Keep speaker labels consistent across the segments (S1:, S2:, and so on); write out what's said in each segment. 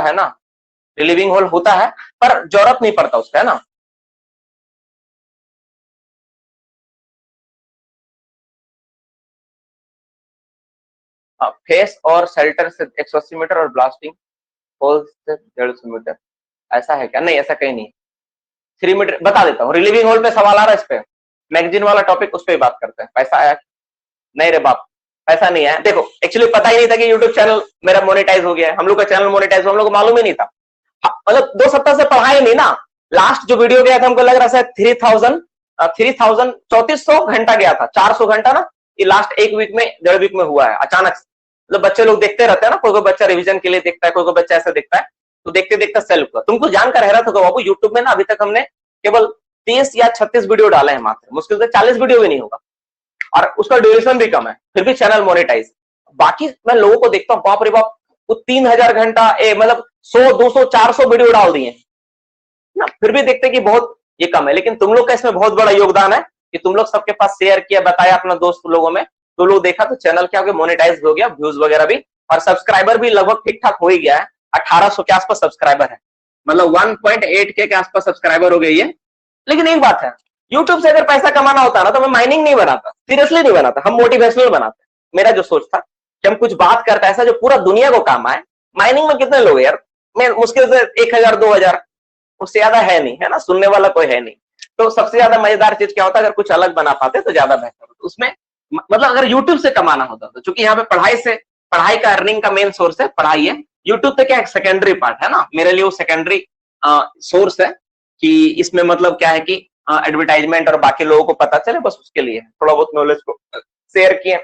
S1: है ना, relieving whole होता है, पर जरूरत नहीं पड़ता उसका, है ना। फेस और शेल्टर से 180 मीटर और ब्लास्टिंग होल से 150 मीटर, ऐसा है क्या? नहीं, ऐसा कहीं नहीं। 3 मीटर बता देता हूँ। रिलीविंग होल पे सवाल आ रहा है, इस पे मैगजीन वाला टॉपिक, उस पर बात करते हैं। पैसा आया? नहीं रे बाप, पैसा नहीं आया। देखो एक्चुअली पता ही नहीं था कि यूट्यूब चैनल मेरा मोनेटाइज हो गया है। हम लोग का चैनल मोनेटाइज, हम लोग को मालूम ही नहीं था। मतलब 2 सप्ताह से पढ़ा ही नहीं ना। लास्ट जो वीडियो गया था हमको लग रहा है 3000 3400 घंटा गया था, 400 घंटा ना। ये लास्ट एक वीक में, 1.5 वीक में हुआ है अचानक से। मतलब बच्चे लोग देखते रहते हैं ना, कोई कोई बच्चा रिवीजन के लिए देखता है, कोई कोई बच्चा ऐसा देखता है, तो देखते देखते सेल्फ हुआ। तुमको जानकर हैरान होगा बाबू, यूट्यूब में ना अभी तक हमने केवल 30 या 36 वीडियो डाले हैं मात्र, मुश्किल से 40 वीडियो भी नहीं होगा, और उसका ड्यूरेशन भी कम है, फिर भी चैनल मोनेटाइज। बाकी मैं लोगों को देखता हूँ, बाप रे बाप, वो 3000 घंटा मतलब 100 200 400 वीडियो डाल दिए ना, फिर भी देखते कि बहुत ये कम है। लेकिन तुम लोग का इसमें बहुत बड़ा योगदान है कि तुम लोग सबके पास शेयर किया, बताया अपना दोस्त लोगों में, तो लोग देखा तो चैनल क्या हो गया, मोनेटाइज हो गया, व्यूज वगैरह भी, और सब्सक्राइबर भी लगभग ठीक ठाक हो ही गया है। 1800 के आसपास सब्सक्राइबर है, मतलब 1.8 के आसपास सब्सक्राइबर हो गई है। लेकिन एक बात है, यूट्यूब से अगर पैसा कमाना होता ना तो मैं माइनिंग नहीं बनाता, सीरियसली नहीं बनाता, हम मोटिवेशनल बनाते। मेरा जो सोच था कि हम कुछ बात करते हैं ऐसा जो पूरा दुनिया को काम आए। माइनिंग में कितने लोग हैं यार, मैं मुश्किल से 1000 2000, उससे ज्यादा है नहीं, है ना, सुनने वाला कोई है नहीं। तो सबसे ज्यादा मजेदार चीज क्या होता है, अगर कुछ अलग बना पाते तो ज्यादा बेहतर होता उसमें। मतलब अगर यूट्यूब से कमाना होता तो, चूंकि यहाँ पे पढ़ाई का अर्निंग का मेन सोर्स है, पढ़ाई है। यूट्यूब तो क्या है, सेकेंडरी पार्ट है ना, मेरे लिए वो सेकेंडरी सोर्स है कि इसमें मतलब क्या है कि एडवर्टाइजमेंट और बाकी लोगों को पता चले, बस उसके लिए थोड़ा बहुत नॉलेज को शेयर किए,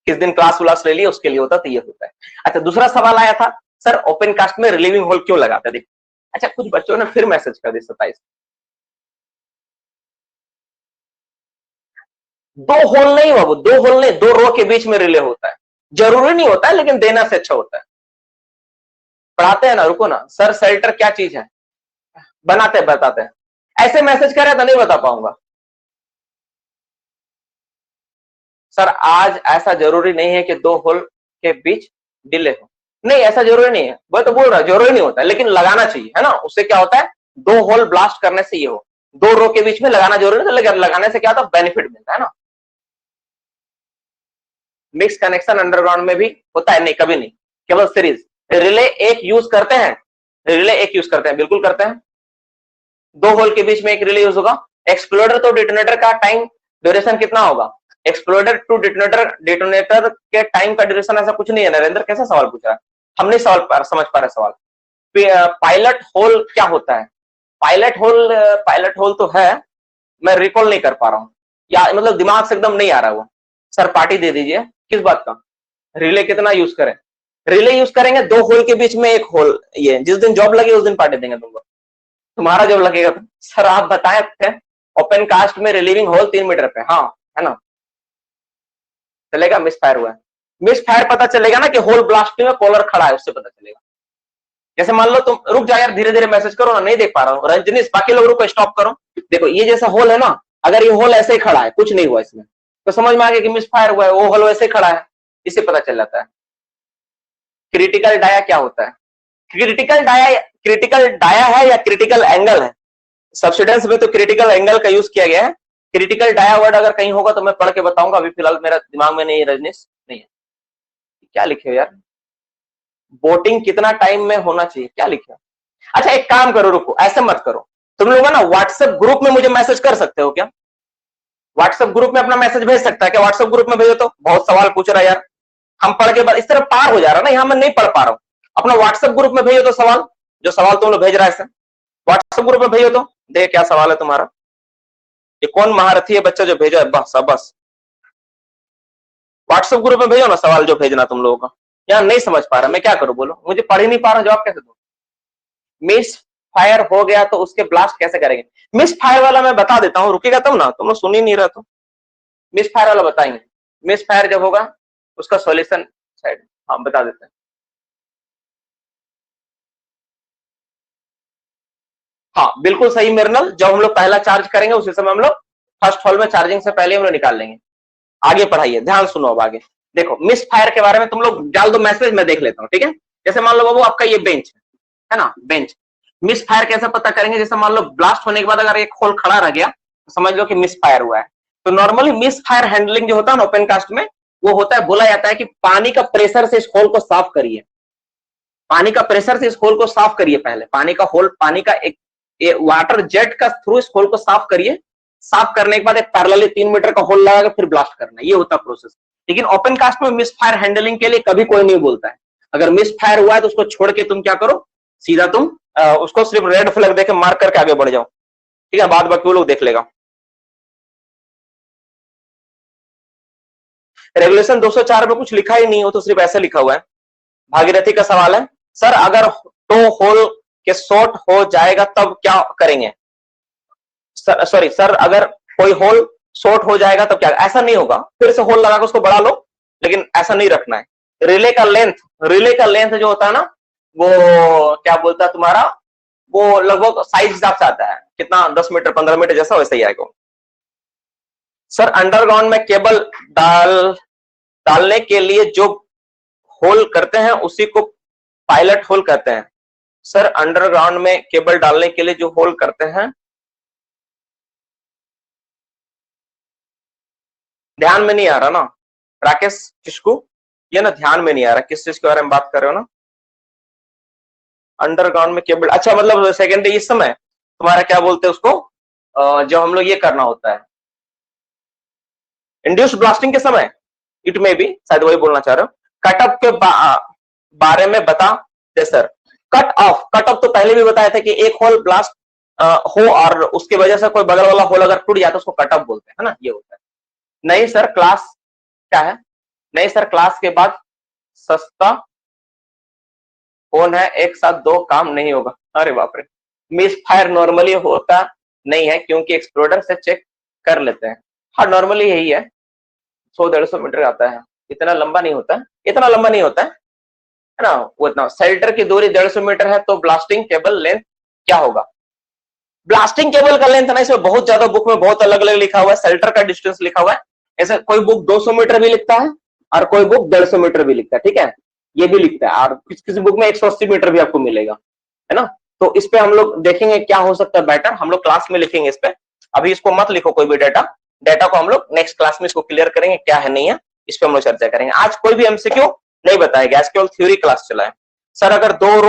S1: किस दिन क्लास व्लास ले लिया, उसके लिए होता, तो ये होता है। अच्छा, दूसरा सवाल आया था, सर ओपन कास्ट में रिलीविंग होल क्यों लगाते? देखो, अच्छा कुछ बच्चों ने फिर मैसेज कर दिया 27, 2 होल नहीं बाबू, 2 होल नहीं, 2 रो के बीच में रिले होता है। जरूरी नहीं होता है, लेकिन देना से अच्छा होता है। पढ़ाते हैं ना, रुको ना सर, शेल्टर क्या चीज है, बनाते हैं, बताते हैं। ऐसे मैसेज करे तो नहीं बता पाऊंगा सर। आज ऐसा जरूरी नहीं है कि 2 होल के बीच डिले हो, नहीं ऐसा जरूरी नहीं है, वो तो बोल रहा है जरूरी नहीं होता, लेकिन लगाना चाहिए, है ना। उससे क्या होता है, 2 होल ब्लास्ट करने से ये हो, 2 रो के बीच में लगाना जरूरी नहीं, लेकिन लगाने से क्या होता है, बेनिफिट मिलता है ना। मिक्स कनेक्शन अंडरग्राउंड में भी होता है? नहीं, कभी नहीं, केवल सीरीज। रिले एक यूज करते हैं, रिले एक यूज करते हैं, बिल्कुल करते हैं। 2 होल के बीच में एक रिले यूज होगा। एक्सप्लोडर तो डिटोनेटर का टाइम ड्यूरेशन कितना होगा? एक्सप्लोडर टू डिटोनेटर के टाइम का ड्यूरेशन ऐसा कुछ नहीं है। नरेंद्र कैसा सवाल पूछ रहा है, हम नहीं समझ पा रहे सवाल। पायलट होल क्या होता है? पायलट होल तो है, मैं रिकॉल नहीं कर पा रहा हूँ, या मतलब दिमाग से एकदम नहीं आ रहा है वो। सर पार्टी दे दीजिए, किस बात का? रिले कितना यूज करें? रिले यूज करेंगे, 2 होल के बीच में एक होल, ये जिस दिन जॉब लगे उस दिन पार्टी देंगे तुमको, तुम्हारा जॉब लगेगा तो। सर आप बताए थे ओपन कास्ट में रिलीविंग होल 3 मीटर पे, हाँ है ना, चलेगा। मिस फायर हुआ है, मिस फायर पता चलेगा ना कि होल ब्लास्टिंग में कॉलर खड़ा है, उससे पता चलेगा। जैसे मान लो तुम, रुक जा यार, धीरे धीरे मैसेज करो ना, नहीं देख पा रहा हूँ। रंजनीश, बाकी लोग रुको, स्टॉप करो। देखो ये जैसा होल है ना, अगर ये होल ऐसे ही खड़ा है, कुछ नहीं हुआ इसमें, तो समझ में आ गया कि मिस फायर हुआ है। वो होल वैसे ही खड़ा है, इससे पता चल जाता है। क्रिटिकल डाया क्या होता है? क्रिटिकल डाया है या क्रिटिकल एंगल है? सब्सिडेंस में तो क्रिटिकल एंगल का यूज किया गया है। क्रिटिकल डाया वर्ड अगर कहीं होगा तो मैं पढ़ के बताऊंगा, अभी फिलहाल मेरा दिमाग में नहीं है रजनीश, नहीं है। क्या लिखे हो यार, वोटिंग कितना टाइम में होना चाहिए, क्या लिखे हो? अच्छा एक काम करो, रुको ऐसे मत करो, तुम लोग ना व्हाट्सएप ग्रुप में मुझे मैसेज कर सकते हो क्या? व्हाट्सएप ग्रुप में अपना मैसेज भेज सकता है क्या? व्हाट्सएप ग्रुप में भेजो तो, बहुत सवाल पूछ रहा है यार, हम पढ़ के बाद इस तरह पार हो जा रहा ना, यहाँ मैं नहीं पढ़ पा रहा हूँ। अपना व्हाट्सएप ग्रुप में भेजो तो सवाल, जो सवाल तुम लोग भेज रहा है, व्हाट्सएप ग्रुप में भेजो तो देख क्या सवाल है तुम्हारा। ये कौन महारथी है बच्चा जो भेजो है, बस बस व्हाट्सएप ग्रुप में भेजो ना सवाल जो भेजना तुम लोगों का। यार नहीं समझ पा रहा, मैं क्या करूं बोलो, मुझे पढ़ ही नहीं पा रहा, जवाब कैसे दूं? मिस फायर हो गया तो उसके ब्लास्ट कैसे करेंगे? मिस फायर वाला मैं बता देता हूँ, रुकेगा तब ना, तुम लोग सुन ही नहीं रहा। तो मिस फायर वाला बताएंगे, मिस फायर जब होगा उसका सॉल्यूशन साइड, हाँ बता देते हैं। हाँ बिल्कुल सही मिर्नल, जब हम लोग पहला चार्ज करेंगे उसी समय हम लोग फर्स्ट हॉल में चार्जिंग से पहले हम लोग निकाल लेंगे। आगे पढ़ाइए, ध्यान सुनो अब आगे। देखो मिस फायर के बारे में तुम लोग डाल दो मैसेज, मैं देख लेता हूँ, ठीक है। जैसे मान लो बाबू आपका ये बेंच है ना, बेंच, मिस फायर कैसे पता करेंगे? जैसे मान लो ब्लास्ट होने के बाद अगर एक होल खड़ा रह गया तो समझ लो कि मिस फायर हुआ है। तो नॉर्मली मिस फायर हैंडलिंग जो होता है ना ओपन कास्ट में, वो होता है, बोला जाता है कि पानी का प्रेशर से इस होल को साफ करिए, पानी का प्रेशर से इस होल को साफ करिए, पहले पानी का होल, पानी का एक वाटर जेट का थ्रू इस होल को साफ करिए, साफ करने के बाद एक पैरेलली 3 मीटर का होल लगा के फिर ब्लास्ट करना, ये होता है प्रोसेस। लेकिन ओपन कास्ट में मिस फायर हैंडलिंग के लिए कभी कोई नहीं बोलता है। अगर मिस फायर हुआ है तो उसको छोड़ के तुम क्या करो, सीधा तुम उसको सिर्फ रेड फ्लैग देके मार्क करके आगे बढ़ जाओ, ठीक है, बाद बाकी वो लोग देख लेगा। रेगुलेशन 204 में कुछ लिखा ही नहीं हो, तो सिर्फ ऐसे लिखा हुआ है। भागीरथी का सवाल है, सर अगर टो होल के शॉर्ट हो जाएगा तब क्या करेंगे? सॉरी सर, अगर कोई होल शॉर्ट हो जाएगा तब क्या? ऐसा नहीं होगा, फिर से होल लगा के उसको बढ़ा लो, लेकिन ऐसा नहीं रखना है। रिले का लेंथ जो होता है ना, वो क्या बोलता है तुम्हारा, वो लगभग साइज हिसाब से आता है, कितना 10 मीटर 15 मीटर जैसा वैसे ही आएगा। सर अंडरग्राउंड में केबल डालने के लिए जो होल करते हैं उसी को पायलट होल कहते हैं। सर अंडरग्राउंड में केबल डालने के लिए जो होल करते हैं, ध्यान में नहीं आ रहा ना राकेश किसको, ये ना ध्यान में नहीं आ रहा किस चीज के बारे में बात कर रहे हो ना। अंडरग्राउंड में केबल, अच्छा मतलब सेकेंडरी इस समय तुम्हारा क्या बोलते हैं उसको, जो हम लोग ये करना होता है इंड्यूस्ड ब्लास्टिंग के समय, इट में भी शायद वही बोलना चाह रहे हो। कट ऑफ के बारे में बता दे सर। कट ऑफ तो पहले भी बताया था कि एक होल ब्लास्ट हो और उसकी वजह से कोई बगल वाला होल अगर टूट जाता है उसको कट ऑफ बोलते हैं ना, ये होता है। नहीं सर क्लास क्या है, नहीं सर क्लास के बाद सस्ता फोन है, एक साथ दो काम नहीं होगा। अरे बाप रे, मिस फायर नॉर्मली होता नहीं है क्योंकि एक्सप्लोडर से चेक कर लेते हैं। हाँ नॉर्मली यही है, 100-150 मीटर आता है, इतना लंबा नहीं होता, इतना लंबा नहीं होता है ना। वो इतना शेल्टर की दूरी 150 मीटर है, तो ब्लास्टिंग केबल लेंथ क्या होगा? ब्लास्टिंग केबल का लेंथ ना, इसमें बहुत ज्यादा बुक में बहुत अलग अलग लिखा हुआ है, शेल्टर का डिस्टेंस लिखा हुआ है। ऐसे कोई बुक 200 मीटर भी लिखता है और कोई बुक 150 मीटर भी लिखता है, ठीक है, ये भी लिखता है, और किसी किसी बुक में 180 मीटर भी आपको मिलेगा, है ना। तो इस पे हम लोग देखेंगे क्या हो सकता है बेटर, हम लोग क्लास में लिखेंगे इस पे, अभी इसको मत लिखो कोई भी डेटा को हम लोग नेक्स्ट क्लास में इसको क्लियर करेंगे क्या है नहीं है, इस पे हम लोग चर्चा करेंगे। आज कोई भी एमसीक्यू नहीं बताएगा, आज केवल थ्योरी क्लास चला है। सर अगर दो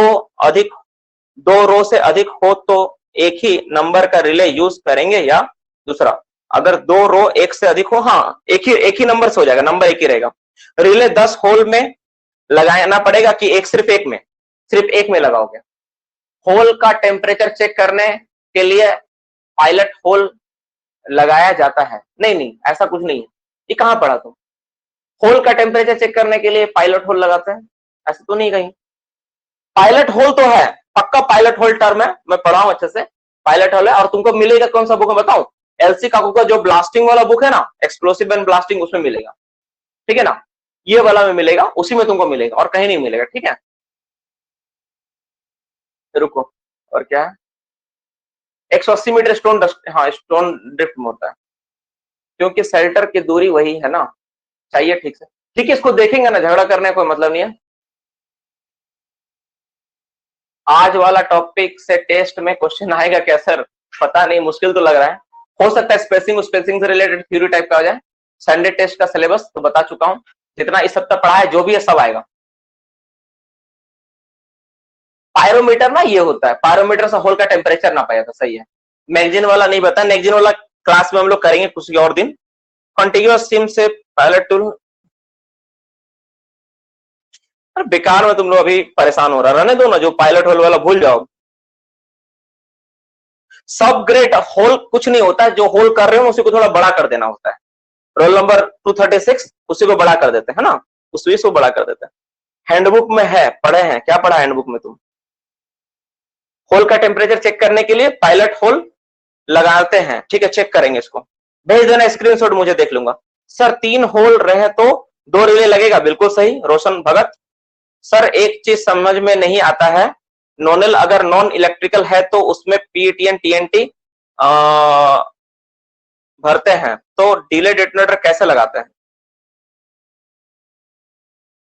S1: रो से अधिक हो तो एक ही नंबर का रिले यूज करेंगे या दूसरा? अगर दो रो एक से अधिक हो, हाँ एक ही नंबर से हो जाएगा, नंबर एक ही रहेगा। रिले 10 होल में लगाना पड़ेगा कि सिर्फ एक में लगाओगे? होल का टेम्परेचर चेक करने के लिए पायलट होल लगाया जाता है? नहीं ऐसा कुछ नहीं है, ये कहां पढ़ा तुम? होल का टेम्परेचर चेक करने के लिए पायलट होल लगाते हैं, ऐसा तो नहीं कहीं। पायलट होल तो है, पक्का पायलट होल टर्म है, मैं पढ़ा हूं अच्छे से, पायलट होल है। और तुमको मिलेगा कौन सा बुक है बताओ? एलसी काकू का जो ब्लास्टिंग वाला बुक है ना, एक्सप्लोसिव एंड ब्लास्टिंग, उसमें मिलेगा, ठीक है ना, ये वाला में मिलेगा, उसी में तुमको मिलेगा और कहीं नहीं मिलेगा, ठीक है। रुको, और क्या है? 180 मीटर स्टोन डस्ट, हाँ स्टोन ड्रिफ्ट में होता है, क्योंकि शेल्टर की दूरी वही है ना, चाहिए ठीक से, ठीक है, इसको देखेंगे ना, झगड़ा करने का कोई मतलब नहीं है। आज वाला टॉपिक से टेस्ट में क्वेश्चन आएगा क्या सर? पता नहीं, मुश्किल तो लग रहा है, हो सकता है स्पेसिंग से रिलेटेड थ्योरी टाइप का हो जाए। संडे टेस्ट का सिलेबस तो बता चुका हूं, जितना इस सप्ताह पढ़ा है जो भी है सब आएगा। पायरोमीटर ना ये होता है, पायरोमीटर से होल का टेम्परेचर ना पाया था, सही है। मैगजीन वाला नहीं पता, मैगजीन वाला क्लास में हम लोग करेंगे कुछ और दिन। कॉन्टिग्यूअस सिम से पायलट टूल, बेकार में तुम लोग अभी परेशान हो रहा, रहने दो ना, जो पायलट होल वाला भूल जाओ। सब ग्रेड होल कुछ नहीं होता है, जो होल कर रहे हो उसी को थोड़ा बड़ा कर देना होता है। रोल नंबर 236 उसी को बड़ा कर देते हैं ना, उस स्विच को बड़ा कर देते हैं। हैंडबुक में है, पढ़े हैं क्या, पढ़ा हैंडबुक में तुम? होल का टेम्परेचर चेक करने के लिए पायलट होल लगाते हैं, ठीक है, चेक करेंगे इसको, भेज देना स्क्रीनशॉट, मुझे देख लूंगा। सर 3 होल रहे तो 2 रिले लगेगा, बिल्कुल सही रोशन भगत। सर एक चीज समझ में नहीं आता है, नॉनल अगर नॉन इलेक्ट्रिकल है तो उसमें पीटीएन टीएनटी भरते हैं तो डिले डेटोनेटर कैसे लगाते हैं?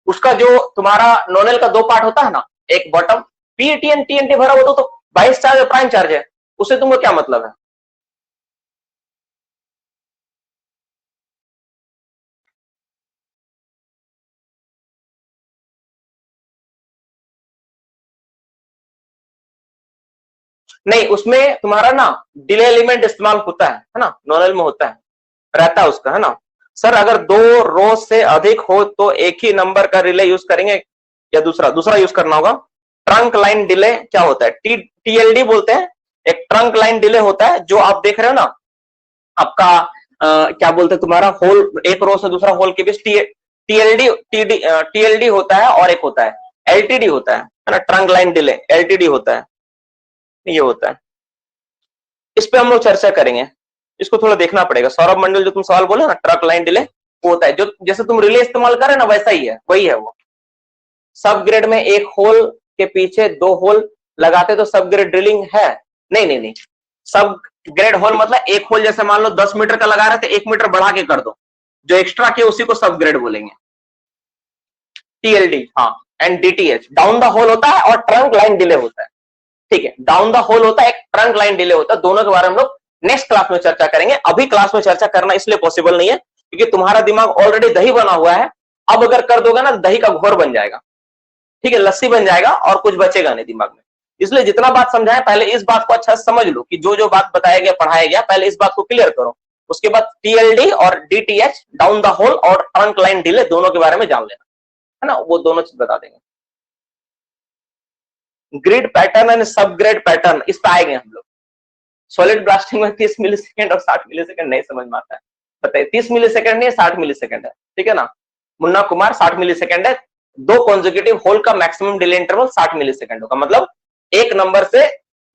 S1: उसका जो तुम्हारा नोनल का दो पार्ट होता है ना, एक बॉटम पीटीएन टीएनटी भरा हो तो बाइस चार्ज और प्राइम चार्ज है, उससे तुमको क्या मतलब है? नहीं, उसमें तुम्हारा ना डिले एलिमेंट इस्तेमाल होता है ना, नोनल में होता है, रहता है उसका, है ना। सर अगर दो रो से अधिक हो तो एक ही नंबर का रिले यूज करेंगे या दूसरा दूसरा यूज करना होगा? ट्रंक लाइन डिले क्या होता है? टीएलडी बोलते हैं। एक ट्रंक लाइन डिले होता है जो आप देख रहे हो ना, आपका क्या बोलते हैं, तुम्हारा होल, एक रो से दूसरा होल के बीच टीएलडी टीएलडी होता है, और एक होता है एलटीडी होता है ना, ट्रंक लाइन डिले एलटीडी होता है, ये होता है। इस पे हम लोग चर्चा करेंगे, इसको थोड़ा देखना पड़ेगा। सौरभ मंडल जो तुम सवाल बोले ना, ट्रक लाइन डिले वो होता है, जो जैसे तुम रिले इस्तेमाल कर रहे ना वैसा ही है, वही है वो। सब ग्रेड में एक होल के पीछे दो होल लगाते तो सब ग्रेड ड्रिलिंग है? नहीं नहीं नहीं, सब ग्रेड होल मतलब एक होल, जैसे मान लो 10 मीटर का लगा रहे थे, 1 मीटर बढ़ा के कर दो, जो एक्स्ट्रा किया उसी को सब ग्रेड बोलेंगे। टीएलडी हाँ, and DTH down the hole होता है और ट्रंक लाइन डिले होता है। ठीक है, डाउन द होल होता है, एक ट्रंक लाइन डिले होता है, दोनों के बारे में हम लोग नेक्स्ट क्लास में चर्चा करेंगे। अभी क्लास में चर्चा करना इसलिए पॉसिबल नहीं है क्योंकि तुम्हारा दिमाग ऑलरेडी दही बना हुआ है, अब अगर कर दोगे ना दही का घोर बन जाएगा, ठीक है, लस्सी बन जाएगा और कुछ बचेगा नहीं दिमाग में। इसलिए जितना बात समझाएं पहले इस बात को अच्छा समझ लो कि जो जो बात बताया गया पढ़ाया गया, पहले इस बात को क्लियर करो, उसके बाद टीएलडी और डीटीएच डाउन द होल और ट्रंक लाइन डिले दोनों के बारे में जान लेना, है ना, वो दोनों चीज बता देंगे। ग्रिड पैटर्न एंड सब ग्रेड पैटर्न, इस पे आएंगे हम लोग। सॉलिड ब्लास्टिंग में 30 मिली सेकेंड और 60 मिली सेकेंड नहीं समझ में आता है, बताइए। 30 मिली सेकेंड नहीं है, 60 मिली सेकेंड है, ठीक है ना। मुन्ना कुमार 60 मिली सेकेंड है, दो कॉन्जिक्यूटिव होल का मैक्सिमम डिले इंटरवल 60 मिली सेकेंड होगा, मतलब एक नंबर से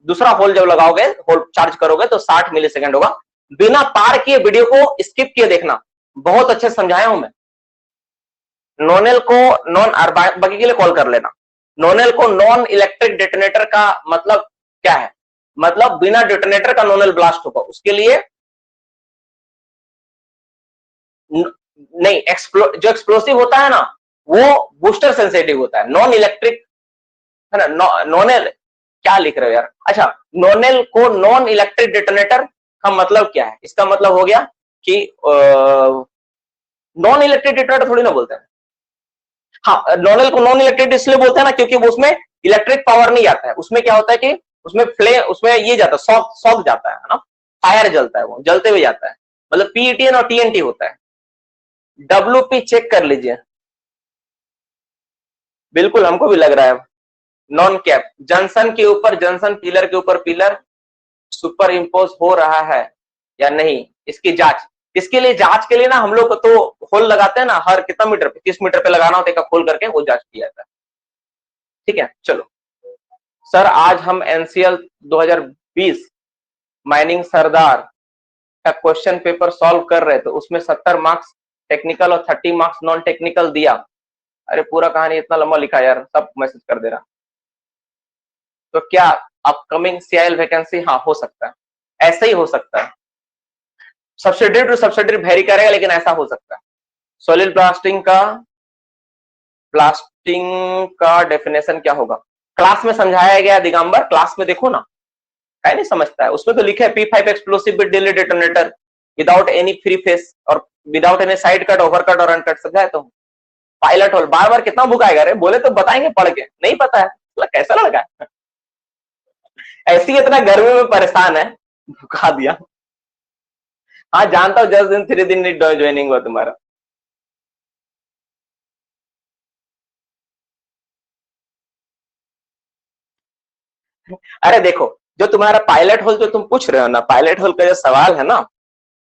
S1: दूसरा होल जब लगाओगे, होल चार्ज करोगे तो 60 मिली सेकेंड होगा। बिना पार किए वीडियो को स्किप किए देखना, बहुत अच्छे समझाया हूं मैं। नोनेल को नॉन, बाकी के लिए कॉल कर लेना। नोनेल को नॉन इलेक्ट्रिक डेटोनेटर का मतलब क्या है? मतलब बिना डेटोनेटर का नोनेल ब्लास्ट होगा, उसके लिए नहीं, जो एक्सप्लोसिव होता है ना वो बूस्टर सेंसिटिव होता है, नॉन इलेक्ट्रिक, है ना। नोनेल क्या लिख रहे हो यार? अच्छा, नोनेल को नॉन इलेक्ट्रिक डेटोनेटर का मतलब क्या है? इसका मतलब हो गया कि नॉन इलेक्ट्रिक डेटोनेटर थोड़ी ना बोलते हैं। हाँ, नोनेल को नॉन इलेक्ट्रिक इसलिए बोलते हैं ना क्योंकि वो उसमें इलेक्ट्रिक पावर नहीं आता है। उसमें क्या होता है कि उसमें फ्लेम, उसमें ये जाता है, सॉक जाता है ना, फायर जलता है, वो जलते हुए जाता है, मतलब पीईटीएन और टीएनटी होता है। डब्ल्यूपी चेक कर लीजिए, बिल्कुल हमको भी लग रहा है। नॉन कैप जंक्शन के ऊपर जंक्शन, पिलर के ऊपर पिलर सुपर इम्पोज हो रहा है या नहीं, इसकी जांच। इसके लिए जांच के लिए ना हम लोग तो होल लगाते हैं ना, हर कितना मीटर पे, 30 मीटर पे लगाना होता है, खोल करके वो जांच किया जाता है। ठीक है, चलो सर, आज हम एनसीएल 2020 माइनिंग सरदार का क्वेश्चन पेपर सॉल्व कर रहे थे, उसमें 70 मार्क्स टेक्निकल और 30 मार्क्स नॉन टेक्निकल दिया। अरे पूरा कहानी इतना लंबा लिखा यार, सब मैसेज कर दे रहा। तो क्या अपकमिंग सीआईएल वैकेंसी? हाँ, हो सकता है, ऐसे ही हो सकता है, सब्सिडरी टू सब्सिडरी वेरी करेगा, लेकिन ऐसा हो सकता है। सॉलिड ब्लास्टिंग का डेफिनेशन क्या होगा? क्लास में समझाया गया दिगंबर, क्लास में देखो ना, क्या नहीं समझता है? उसमें तो लिखे है P5 explosive with delay detonator without any free face और without any side cut, over cut और अनकट, समझाए तो। पायलट होल बार बार कितना भुकाएगा रे, बोले तो बताएंगे पढ़ के, नहीं पता है, कैसा लड़का है ऐसी इतना गर्मी में परेशान है, भुका दिया। हाँ जानता हूँ, 10 दिन 3 दिन ज्वाइनिंग हुआ तुम्हारा। अरे देखो, जो तुम्हारा पायलट होल जो तुम पूछ रहे हो ना, पायलट होल का जो सवाल है ना,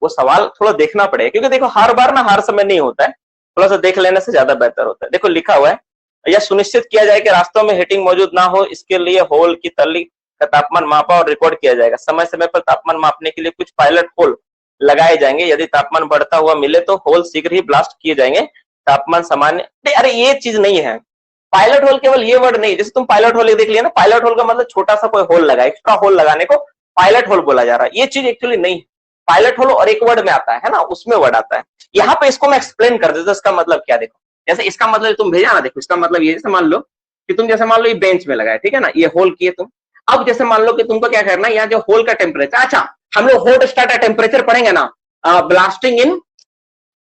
S1: वो सवाल थोड़ा देखना पड़ेगा, क्योंकि देखो हर बार ना हर समय नहीं होता है, थोड़ा सा देख लेने से ज्यादा बेहतर होता है। देखो लिखा हुआ है, यह सुनिश्चित किया जाए कि रास्तों में हीटिंग मौजूद ना हो, इसके लिए होल की तली का तापमान मापा और रिकॉर्ड किया जाएगा। समय समय पर तापमान मापने के लिए कुछ पायलट होल लगाए जाएंगे, यदि तापमान बढ़ता हुआ मिले तो होल शीघ्र ही ब्लास्ट किए जाएंगे। तापमान सामान्य, अरे ये चीज नहीं है। पायलट होल केवल ये वर्ड नहीं, जैसे तुम पायलट होल देख लिया ना, पायलट होल का मतलब छोटा सा कोई होल लगा, एक्स्ट्रा होल लगाने को पायलट होल बोला जा रहा है, ये चीज एक्चुअली नहीं है। पायलट होल और एक वर्ड में आता है ना, उसमें वर्ड आता है। यहाँ पे इसको मैं एक्सप्लेन कर देता हूं, इसका मतलब क्या देखो। जैसे इसका मतलब तुम भेजा ना, देखो इसका मतलब ये, जैसे मान लो कि तुम जैसे मान लो ये बेंच में लगाए, ठीक है ना, ये होल किए तुम। अब जैसे मान लो कि तुमको क्या करना है, यहाँ जो होल का टेम्परेचर, अच्छा हम लोग हॉट स्टार्टर टेम्परेचर पढ़ेंगे ना, ब्लास्टिंग इन,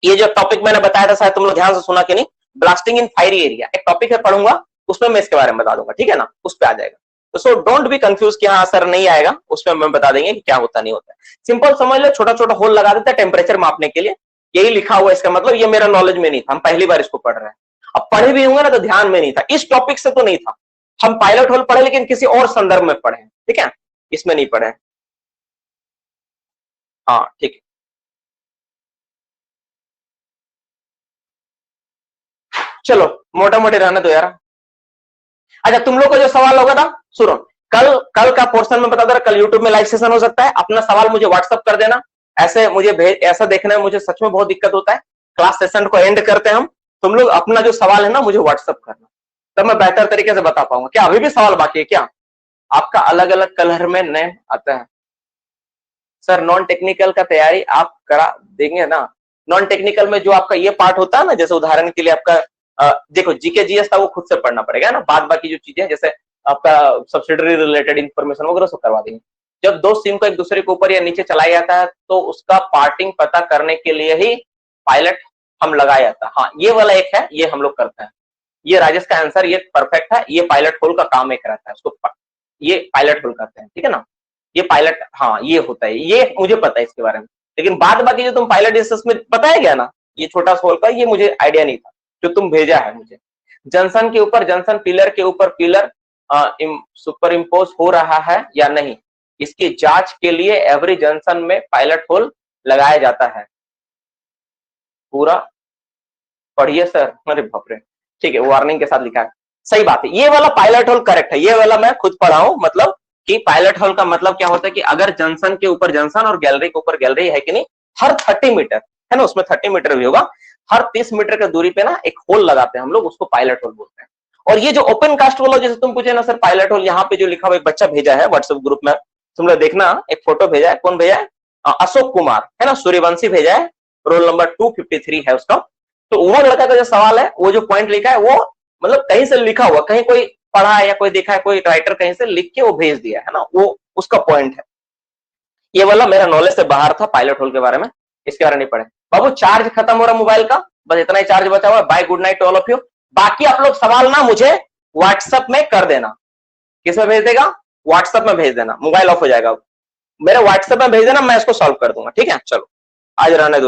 S1: ये जो टॉपिक मैंने बताया था शायद तुम लोग ध्यान से सुना कि नहीं, ब्लास्टिंग इन फायरी एरिया, एक टॉपिक है पढ़ूंगा, उसमें मैं इसके बारे में बता दूंगा, ठीक है ना, उस पर आ जाएगा। तो सो डोंट बी कंफ्यूज कि हाँ सर नहीं आएगा, उसमें मैं बता देंगे कि क्या होता नहीं होता। सिंपल समझ लो, छोटा छोटा होल लगा देता है टेम्परेचर मापने के लिए, यही लिखा हुआ, इसका मतलब ये मेरा नॉलेज में नहीं था, हम पहली बार इसको पढ़ रहे हैं। अब पढ़े भी होंगे ना तो ध्यान में नहीं था, इस टॉपिक से तो नहीं था, हम पायलट होल पढ़े लेकिन किसी और संदर्भ में पढ़े, ठीक है, इसमें नहीं पढ़े। हाँ ठीक है, चलो मोटा मोटी रहने दो यार। अच्छा तुम लोग को जो सवाल होगा था, सुनो, कल कल का पोर्शन में बता दे रहा, कल यूट्यूब में लाइव सेशन हो सकता है, अपना सवाल मुझे व्हाट्सअप कर देना, ऐसे मुझे भेज, ऐसा देखने में मुझे सच में बहुत दिक्कत होता है, क्लास सेशन को एंड करते हैं हम, तुम लोग अपना जो सवाल है ना मुझे व्हाट्सअप करना, तब मैं बेहतर तरीके से बता पाऊंगा। क्या अभी भी सवाल बाकी है क्या? आपका अलग अलग कलर में नेम आता है सर, नॉन टेक्निकल का तैयारी आप करा देंगे ना? नॉन टेक्निकल में जो आपका ये पार्ट होता है ना, जैसे उदाहरण के लिए आपका देखो जीके जीएस था वो खुद से पढ़ना पड़ेगा ना, बाद बाकी जो चीजें जैसे आपका सब्सिडरी रिलेटेड इन्फॉर्मेशन वगैरह सब करवा देंगे। जब दो सिम को एक दूसरे के ऊपर या नीचे चलाया जाता है तो उसका पार्टिंग पता करने के लिए ही पायलट हम लगाया जाता है। हाँ ये वाला एक है, ये हम लोग करते हैं, ये राजेश का आंसर, ये परफेक्ट है, ये पायलट होल का काम एक रहता है, उसको ये पायलट होल करते हैं, ठीक है ना, ये पायलट, हाँ ये होता है, ये मुझे पता है इसके बारे में, लेकिन बाद बाकी जो तुम पायलट में बताया गया ना, ये छोटा सा होल का, ये मुझे आइडिया नहीं था जो तुम भेजा है मुझे। जंक्शन के ऊपर जंक्शन, पिलर के ऊपर पिलर सुपर इम्पोज हो रहा है या नहीं, इसकी जांच के लिए एवरी जंक्शन में पायलट होल लगाया जाता है। पूरा पढ़िए सर, अरे बाप रे, ठीक है वार्निंग के साथ लिखा है, सही बात है, ये वाला पायलट होल करेक्ट है, ये वाला मैं खुद पढ़ा हूं, मतलब कि पायलट होल का मतलब क्या होता है कि अगर जंक्शन के ऊपर जंक्शन और गैलरी के ऊपर गैलरी है कि नहीं, हर 30 मीटर है ना, उसमें 30 मीटर भी होगा, हर 30 मीटर की दूरी पे ना एक होल लगाते हैं हम लोग, उसको पायलट होल बोलते हैं। और ये जो ओपन कास्ट वाला, जैसे तुम पूछे ना सर पायलट होल, यहाँ पे जो लिखा हुआ एक बच्चा भेजा है व्हाट्सएप ग्रुप में, तुम लोग देखना, एक फोटो भेजा है, कौन भेजा है, अशोक कुमार है ना, सूर्यवंशी भेजा है, रोल नंबर 253 है उसका। तो वो लड़का का जो सवाल है, वो जो पॉइंट लिखा है, वो मतलब कहीं से लिखा हुआ, कहीं कोई पढ़ा है या कोई देखा है, कोई राइटर कहीं से लिख के वो भेज दिया है ना, वो उसका पॉइंट है। ये वाला मेरा नॉलेज से बाहर था पायलट होल के बारे में, इसके बारे में नहीं पढ़े। बाबू चार्ज खत्म हो रहा मोबाइल का, बस इतना ही चार्ज बचा हुआ है, bye good night to all of you. बाकी आप लोग सवाल ना मुझे व्हाट्सएप में कर देना, किसमें भेज देगा, व्हाट्सएप में भेज देना, मोबाइल ऑफ हो जाएगा, मेरे व्हाट्सएप में भेज देना, मैं इसको सॉल्व कर दूंगा, ठीक है। चलो आज रहने दो।